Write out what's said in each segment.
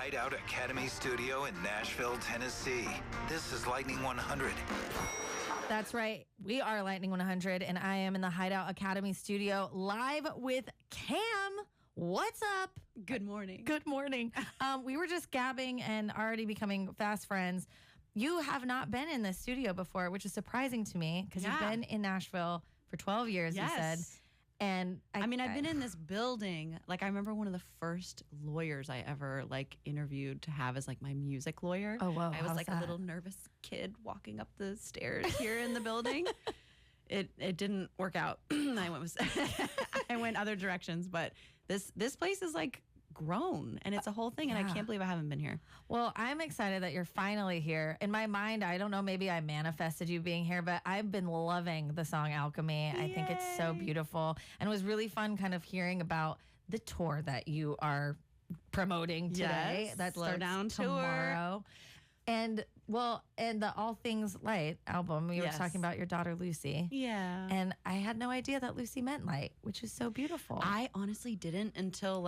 Hideout Academy Studio in Nashville, Tennessee. This is Lightning 100. That's right. We are Lightning 100, and I am in the Hideout Academy Studio live with Cam. What's up? Good morning. Good morning. We were just gabbing and already becoming fast friends. You have not been in this studio before, which is surprising to me because you've been in Nashville for 12 years, you said. And I've been in this building. Like, I remember one of the first lawyers I ever interviewed to have as my music lawyer. Oh, wow. I was a little nervous kid walking up the stairs here in the building. It didn't work out. I went other directions, but this place is grown and it's a whole thing, and I can't believe I haven't been here. Well, I'm excited that you're finally here. In my mind, I don't know, maybe I manifested you being here, but I've been loving the song Alchemy. Yay. I think it's so beautiful, and it was really fun kind of hearing about the tour that you are promoting today. Yes, that Slow starts Down tomorrow. Tour. And the All Things Light album, you were talking about your daughter Lucy. Yeah. And I had no idea that Lucy meant light, which is so beautiful. I honestly didn't until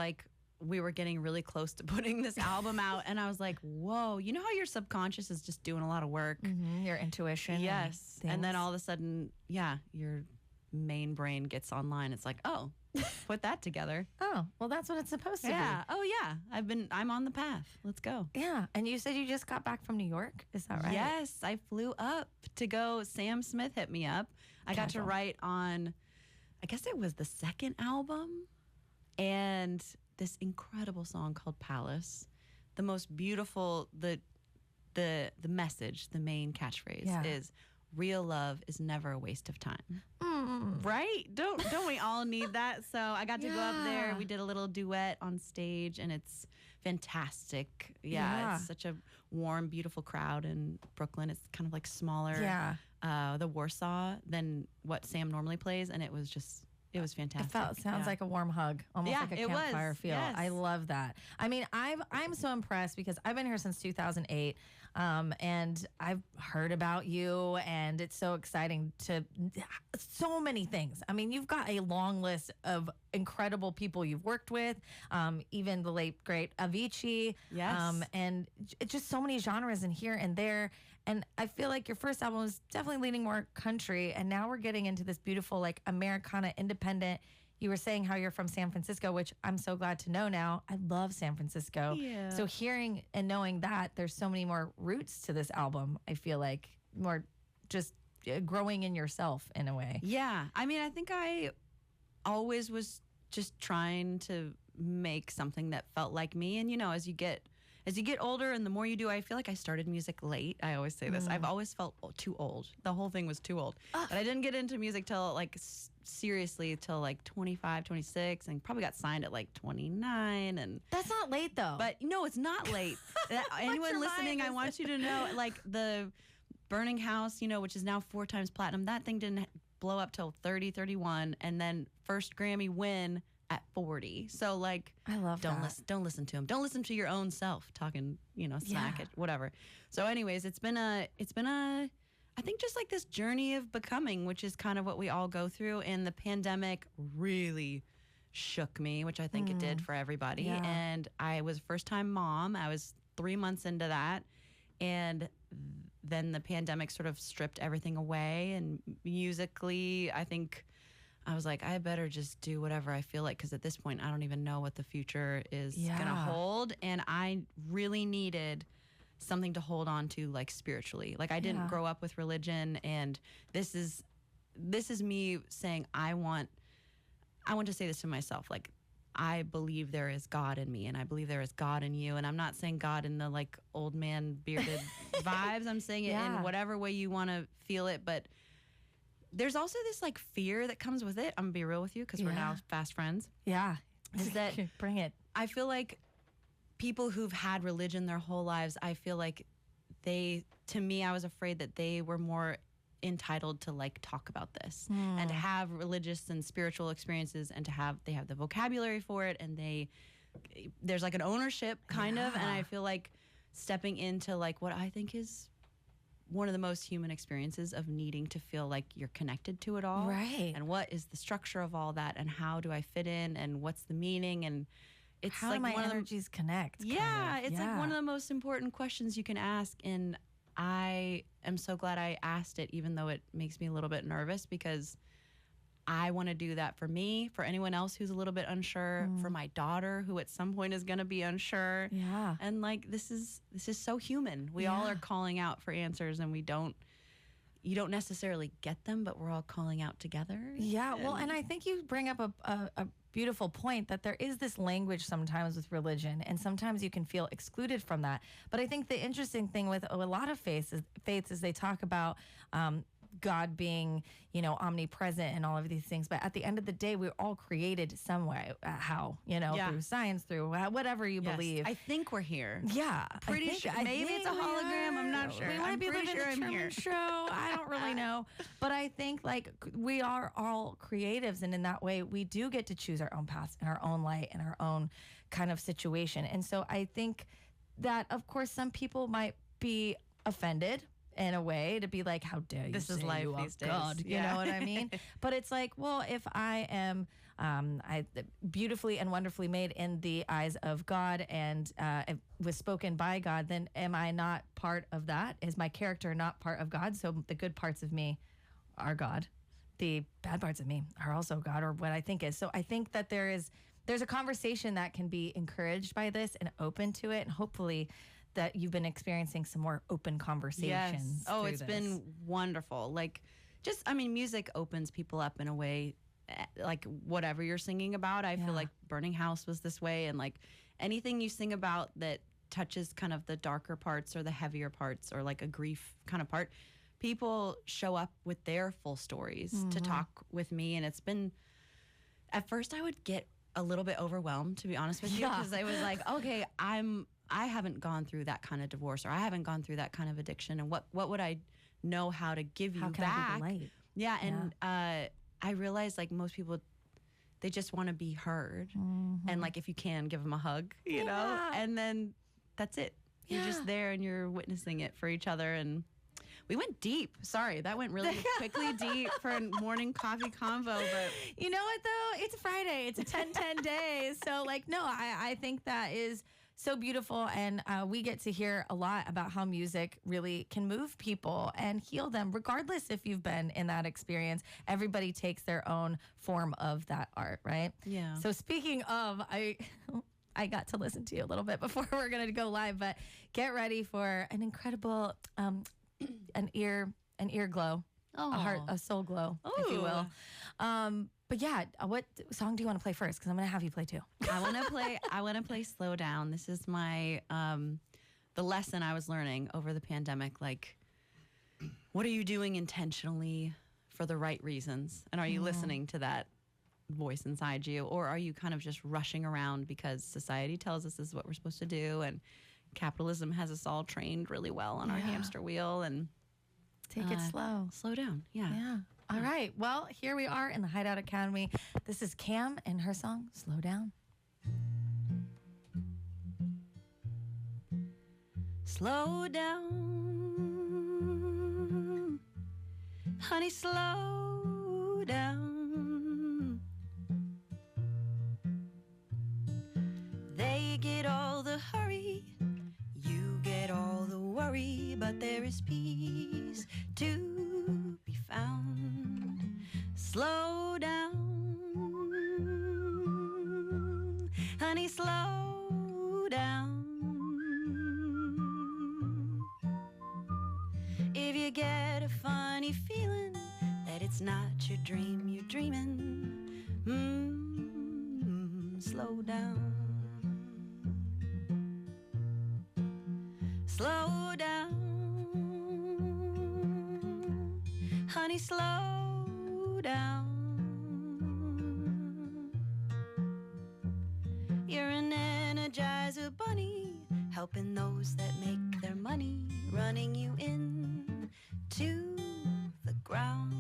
we were getting really close to putting this album out, and I was like, whoa, you know how your subconscious is just doing a lot of work? Mm-hmm, your intuition. Yes. And then all of a sudden, your main brain gets online. It's like, oh, put that together. Oh, well, that's what it's supposed to be. Oh, yeah. I'm on the path. Let's go. Yeah. And you said you just got back from New York. Is that right? Yes. I flew up to go. Sam Smith hit me up. I got to write on, I guess it was the second album, and this incredible song called Palace. The most beautiful, the message, the main catchphrase is, real love is never a waste of time. Right? Don't we all need that? So I got to go up there. We did a little duet on stage, and it's fantastic. Yeah. It's such a warm, beautiful crowd in Brooklyn. It's kind of smaller, the Warsaw than what Sam normally plays, and it was fantastic. Sounds like a warm hug, almost like a campfire feel. Yes. I love that. I mean, I'm so impressed because I've been here since 2008, and I've heard about you, and it's so exciting so many things. I mean, you've got a long list of incredible people you've worked with, even the late great Avicii. Yes. And it's just so many genres in here and there. And I feel like your first album was definitely leaning more country, and now we're getting into this beautiful Americana independent. You were saying how you're from San Francisco, which I'm so glad to know now. I love San Francisco. Yeah. So hearing and knowing that there's so many more roots to this album, I feel like more just growing in yourself in a way. Yeah. I mean, I think I always was just trying to make something that felt like me. And, as you get older and the more you do, I feel like I started music late. I always say this. I've always felt too old. The whole thing was too old. But I didn't get into music till seriously till 25, 26, and probably got signed at 29. And that's not late though. But no, it's not late. Anyone listening, I want you to know, the Burning House, which is now 4 times platinum, that thing didn't blow up till 30, 31, and then first Grammy win at 40. So I love that. Don't listen to him. Don't listen to your own self talking, smack it, whatever. So anyways, it's been a I think just this journey of becoming, which is kind of what we all go through, and the pandemic really shook me, which I think it did for everybody. Yeah. And I was a first-time mom. I was 3 months into that, and then the pandemic sort of stripped everything away. And musically, I think I was like, I better just do whatever I feel like, because at this point, I don't even know what the future is going to hold. And I really needed something to hold on to, spiritually. I didn't grow up with religion, and this is me saying I want to say this to myself. I believe there is God in me, and I believe there is God in you. And I'm not saying God in the old man bearded vibes. I'm saying it in whatever way you want to feel it. But there's also this fear that comes with it. I'm gonna be real with you, because we're now fast friends. Yeah. Is that bring it? I feel like people who've had religion their whole lives, I feel like I was afraid that they were more entitled to talk about this and to have religious and spiritual experiences, and they have the vocabulary for it, and there's an ownership kind of. And I feel like stepping into what I think is one of the most human experiences of needing to feel like you're connected to it all. Right. And what is the structure of all that, and how do I fit in, and what's the meaning? And it's How like do my one of the energies connect? kind yeah, of. it's like one of the most important questions you can ask. And I am so glad I asked it, even though it makes me a little bit nervous, because I want to do that for me, for anyone else who's a little bit unsure, for my daughter who at some point is going to be unsure. Yeah. And like this is so human. We all are calling out for answers, and you don't necessarily get them, but we're all calling out together. Yeah, well, and I think you bring up a beautiful point that there is this language sometimes with religion, and sometimes you can feel excluded from that. But I think the interesting thing with a lot of faiths is they talk about God being, omnipresent and all of these things. But at the end of the day, we're all created some way, how, through science, through whatever you believe. I think we're here. Yeah. Pretty sure. Maybe it's a hologram. I'm not sure. We might be living sure the Truman Show. I don't really know. But I think we are all creatives. And in that way, we do get to choose our own paths and our own light and our own kind of situation. And so I think that, of course, some people might be offended in a way, to be like, how dare you This is say life you are these days. God, you know what I mean? But it's like, well, if I am beautifully and wonderfully made in the eyes of God, and it was spoken by God, then am I not part of that? Is my character not part of God? So the good parts of me are God. The bad parts of me are also God, or what I think is. So I think that there's a conversation that can be encouraged by this and open to it, and hopefully that you've been experiencing some more open conversations. Yes. Oh, it's this. been wonderful. Music opens people up in a way, like whatever you're singing about. I feel like Burning House was this way, and like anything you sing about that touches kind of the darker parts or the heavier parts or like a grief kind of part, people show up with their full stories to talk with me. And it's been, at first I would get a little bit overwhelmed, to be honest with you, because I was like, okay, I haven't gone through that kind of divorce, or I haven't gone through that kind of addiction, and what would I know how to give you How can back? I be the light? Yeah, and I realized like most people, they just want to be heard, and like if you can, give them a hug, you know, and then that's it. You're just there and you're witnessing it for each other. And we went deep. Sorry, that went really quickly deep for a morning coffee convo. But you know what though? It's Friday. It's a 10-10 day. So I think that is so beautiful, and we get to hear a lot about how music really can move people and heal them, regardless if you've been in that experience. Everybody takes their own form of that art, right? Yeah. So speaking of, I got to listen to you a little bit before we're going to go live, but get ready for an incredible an ear glow, a soul glow, if you will. But yeah, what song do you want to play first? Because I'm going to have you play too. I want to play Slow Down. This is my the lesson I was learning over the pandemic. Like, what are you doing intentionally for the right reasons? And are you listening to that voice inside you? Or are you kind of just rushing around because society tells us this is what we're supposed to do, and capitalism has us all trained really well on our hamster wheel? And take it slow. Slow down. Yeah. Yeah. All right. Well, here we are in the Hideout Academy. This is Cam and her song, Slow Down. Slow down, honey, slow down. They get all the hurry, you get all the worry, but there is peace to be found. Slow down, honey, slow down. If you get a funny feeling that it's not your dream you're dreaming, slow down. Slow down, honey, slow down. You're an Energizer bunny, helping those that make their money, running you in to the ground.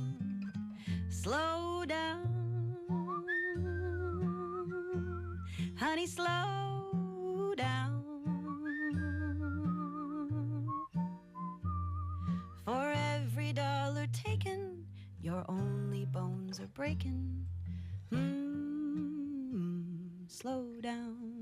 Slow down, honey, slow down. For every dollar taken, your only bones are breaking. Slow down.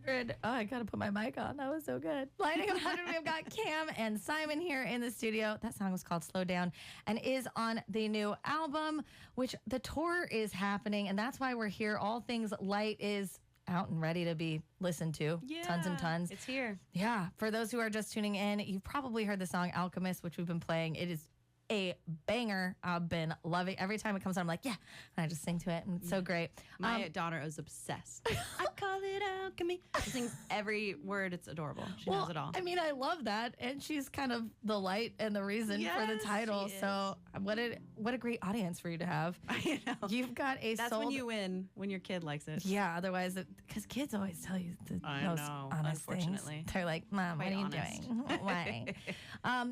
100. Oh, I got to put my mic on. That was so good. Lightning 100, we've got Cam and Simon here in the studio. That song was called Slow Down and is on the new album, which the tour is happening. And that's why we're here. All Things Light is out and ready to be listened to. Yeah, tons and tons. It's here. Yeah. For those who are just tuning in, you've probably heard the song Alchemist, which we've been playing. It is a banger. I've been loving every time it comes on. I'm like, yeah, and I just sing to it, and it's so great. My daughter is obsessed. I call it alchemy. She sings every word. It's adorable. She knows it all. I mean, I love that, and she's kind of the light and the reason for the Yes, title. she So what a great audience for you to have. I know. You've got a That's when you win, when your kid likes it. Yeah, otherwise, because kids always tell you the I most know, honest unfortunately. things. They're like, Mom, what Quite are you honest. doing? Why?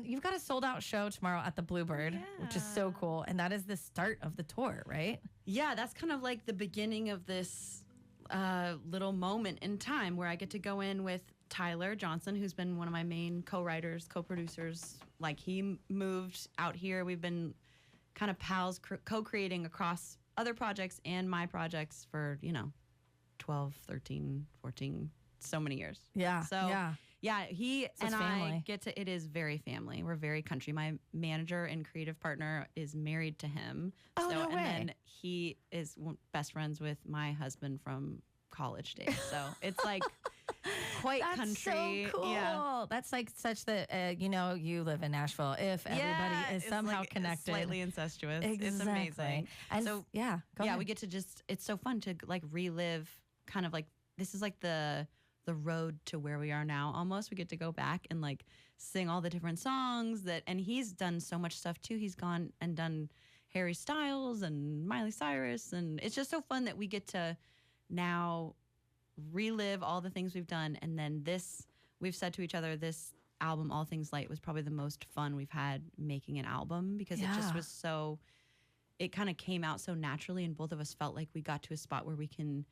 You've got a sold out show tomorrow at the Bluebird, which is so cool. And that is the start of the tour, right? Yeah, that's kind of like the beginning of this little moment in time where I get to go in with Tyler Johnson, who's been one of my main co-writers, co-producers. Like, he moved out here. We've been kind of pals, co-creating across other projects and my projects for, 12, 13, 14, so many years. Yeah. So, yeah, he it's and family. I get to, it is very family. We're very country. My manager and creative partner is married to him. Oh, no way. And then he is best friends with my husband from college days. So it's like quite That's country. so cool. Yeah. That's like such the, you live in Nashville. If everybody is it's somehow like connected. slightly incestuous. Exactly. It's amazing. And so, go ahead. we get to it's so fun to like relive kind of like, this is like the road to where we are now. Almost, we get to go back and like sing all the different songs and he's done so much stuff too. He's gone and done Harry Styles and Miley Cyrus, and it's just so fun that we get to now relive all the things we've done. And then we've said to each other, this album, All Things Light, was probably the most fun we've had making an album, because it just was so, it kind of came out so naturally, and both of us felt like we got to a spot where we can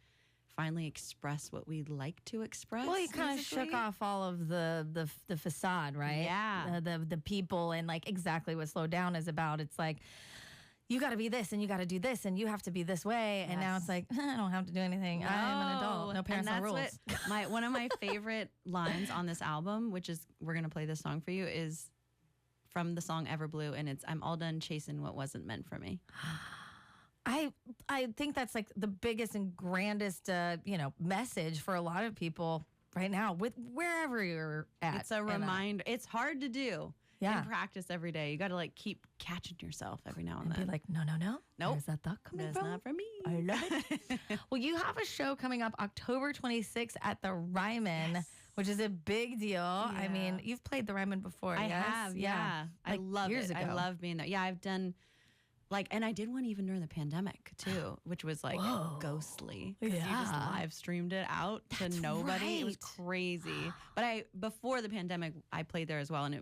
finally express what we like to express. Well, you kind of shook off all of the facade, right? Yeah. The people, and like exactly what Slow Down is about. It's like, you got to be this and you got to do this and you have to be this way. And now it's like, I don't have to do anything. I'm an adult. No parents, no rules. One of my favorite lines on this album, which is, we're going to play this song for you, is from the song Everblue, and it's, I'm all done chasing what wasn't meant for me. I think that's like the biggest and grandest, message for a lot of people right now, with wherever you're at. It's a reminder. It's hard to do. Yeah. And practice every day. You got to like keep catching yourself every now and then. Be like, no. Nope. Where's that thought coming That's from? not for me. I love it. Well, you have a show coming up October 26th at the Ryman, which is a big deal. I mean, you've played the Ryman before, I yes? have, yeah. I love years it. ago. I love being there. Yeah, I've done, and I did one even during the pandemic too, which was like ghostly. 'Cause you just live streamed it out to nobody. It was crazy. But before the pandemic, I played there as well, and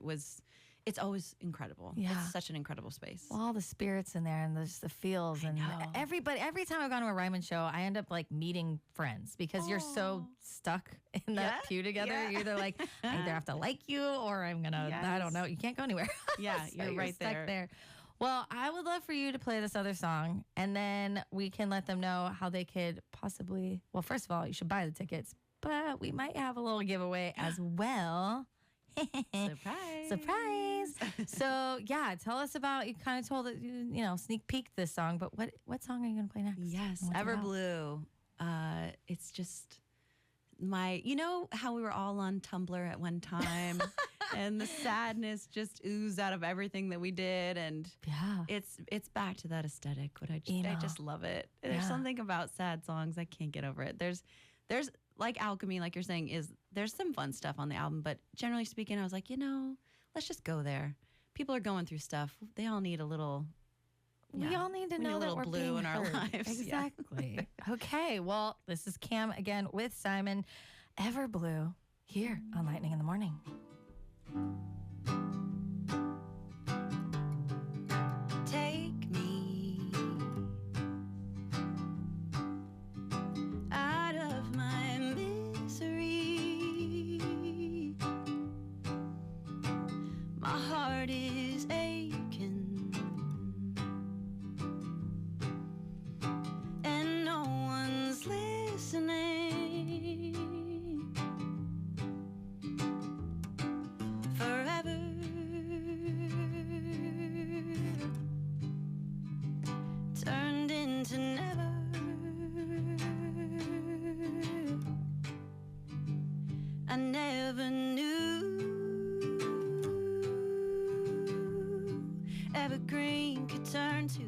it's always incredible. Yeah. It's such an incredible space. Well, all the spirits in there and just the feels and everybody. Every time I've gone to a Ryman show, I end up like meeting friends, because you're so stuck in that pew together. Yeah. You're either like, I either have to like you or I'm gonna, I don't know. You can't go anywhere. Yeah, So you're right stuck there. Well, I would love for you to play this other song, and then we can let them know how they could possibly, well, first of all, you should buy the tickets, but we might have a little giveaway as well. Surprise. So, yeah, tell us about, you kind of told it, sneak peek this song, but what song are you going to play next? Yes, And what's it about? Everblue. It's just how we were all on Tumblr at one time and the sadness just oozed out of everything that we did, and it's back to that aesthetic, but I just love it. There's something about sad songs, I can't get over it. There's like Alchemy, like you're saying, there's some fun stuff on the album, but generally speaking, I was like, let's just go there. People are going through stuff. They all need a little. We all need to we need know a that little we're blue being in our heard. lives. Yeah. Exactly. Okay. Well, this is Cam again with Simon. Everblue here on Lightning in the Morning. Take me out of my misery. My heart is aching, and no one's listening. I never knew evergreen could turn to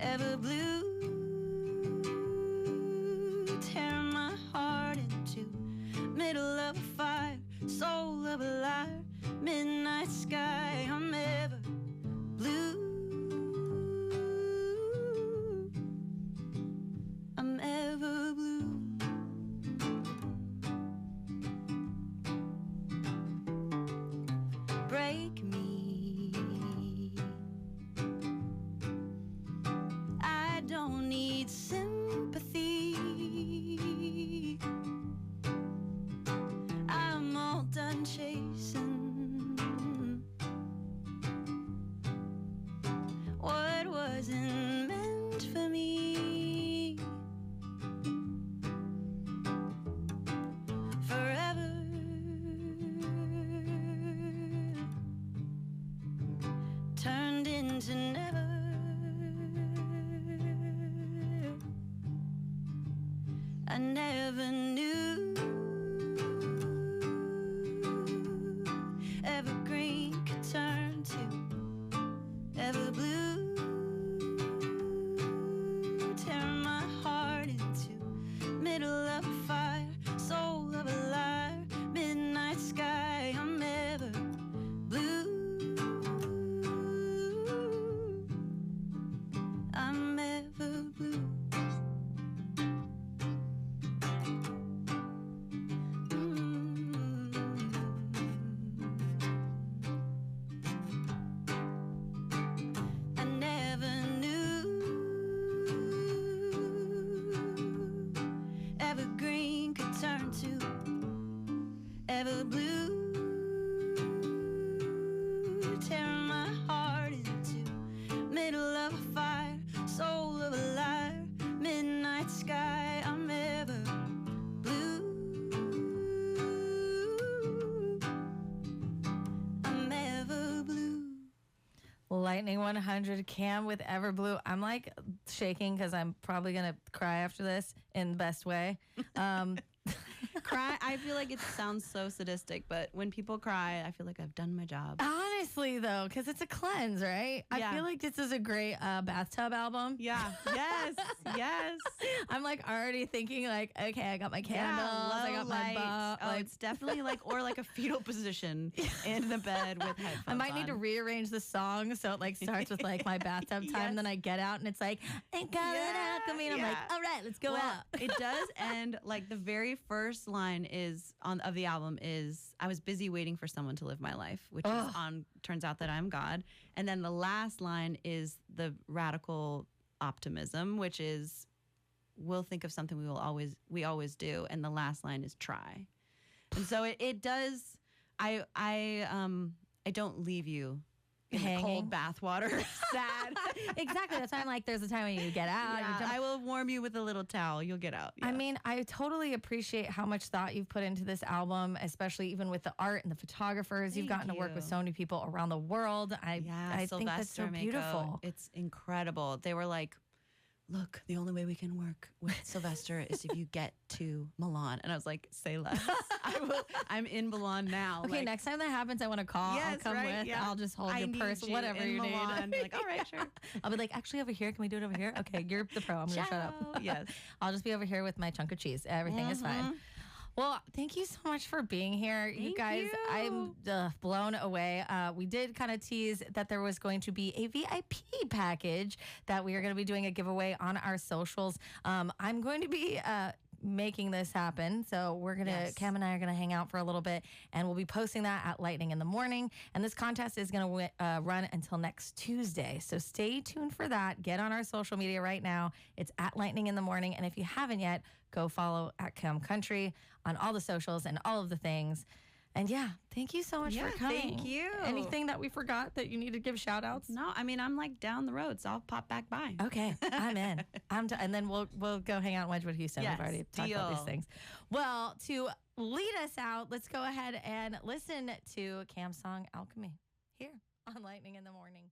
everblue, tearing my heart into middle of a fire, soul of a liar, midnight sky. I'm ever blue. I'm ever blue. Break me. I don't need sympathy. I'm all done chasing what wasn't meant for me. Forever turned into never. I never knew evergreen could turn to everblue, tearing my heart into middle of a fire, soul of a liar, midnight sky. I'm ever blue. I'm ever blue. I never knew evergreen could turn to everblue, tearing my heart into middle of a fire, soul of a liar, midnight sky. I'm ever blue. I'm ever blue. Lightning 100 Cam with Everblue. I'm like shaking because I'm probably going to cry after this in the best way. Cry. I feel like it sounds so sadistic, but when people cry, I feel like I've done my job. Honestly, though, because it's a cleanse, right? Yeah. I feel like this is a great bathtub album. Yeah. Yes. Yes. I'm like already thinking like, okay, I got my candles, I got my lights. bow. Oh, it's definitely like, or like a fetal position in the bed with headphones I might need to on. rearrange the song so it like starts with like my bathtub time, Yes. and then I get out and it's like, ain't coming out to me. And I'm like, all right, let's go Well, out. It does end like the very first line is of the album is I was busy waiting for someone to live my life, which is on turns out that I'm God. And then the last line is the radical optimism, which is we'll think of something we always do. And the last line is try. And so it does I don't leave you in the Hanging. cold bath water sad. Exactly. That's why I'm like, there's a time when you get out. Yeah, you jump. I will warm you with a little towel. You'll get out. I Yeah. mean, I totally appreciate how much thought you've put into this album, especially even with the art and the photographers. You've Thank gotten to work with you. so many people around the world. I think that's so Sylvester Mako, beautiful. It's incredible. They were like, look, the only way we can work with Sylvester is if you get to Milan. And I was like, say less. I'm in Milan now. Okay, like, next time that happens, I want to call. I'll Yes, come right, with. yeah. I'll just hold I your need purse, you whatever in you Milan. need. Like, all right, sure. I'll be like, actually, over here. Can we do it over here? Okay, you're the pro. I'm going to shut up. Ciao. Yes. I'll just be over here with my chunk of cheese. Everything is fine. Well, thank you so much for being here. You Thank guys, you. I'm blown away. We did kind of tease that there was going to be a VIP package that we are going to be doing a giveaway on our socials. I'm going to be making this happen. So we're going to, Yes. Cam and I are going to hang out for a little bit, and we'll be posting that at Lightning in the Morning. And this contest is going to run until next Tuesday. So stay tuned for that. Get on our social media right now. It's at Lightning in the Morning. And if you haven't yet, go follow at Cam Country on all the socials and all of the things. And yeah, thank you so much for coming. Thank you. Anything that we forgot that you need to give shout outs? No, I mean, I'm like down the road, so I'll pop back by. Okay, I'm in. And then we'll go hang out in Wedgwood, Houston. Yes, We've already talked about these deal. things. Well, to lead us out, let's go ahead and listen to Cam's song Alchemy here on Lightning in the Morning.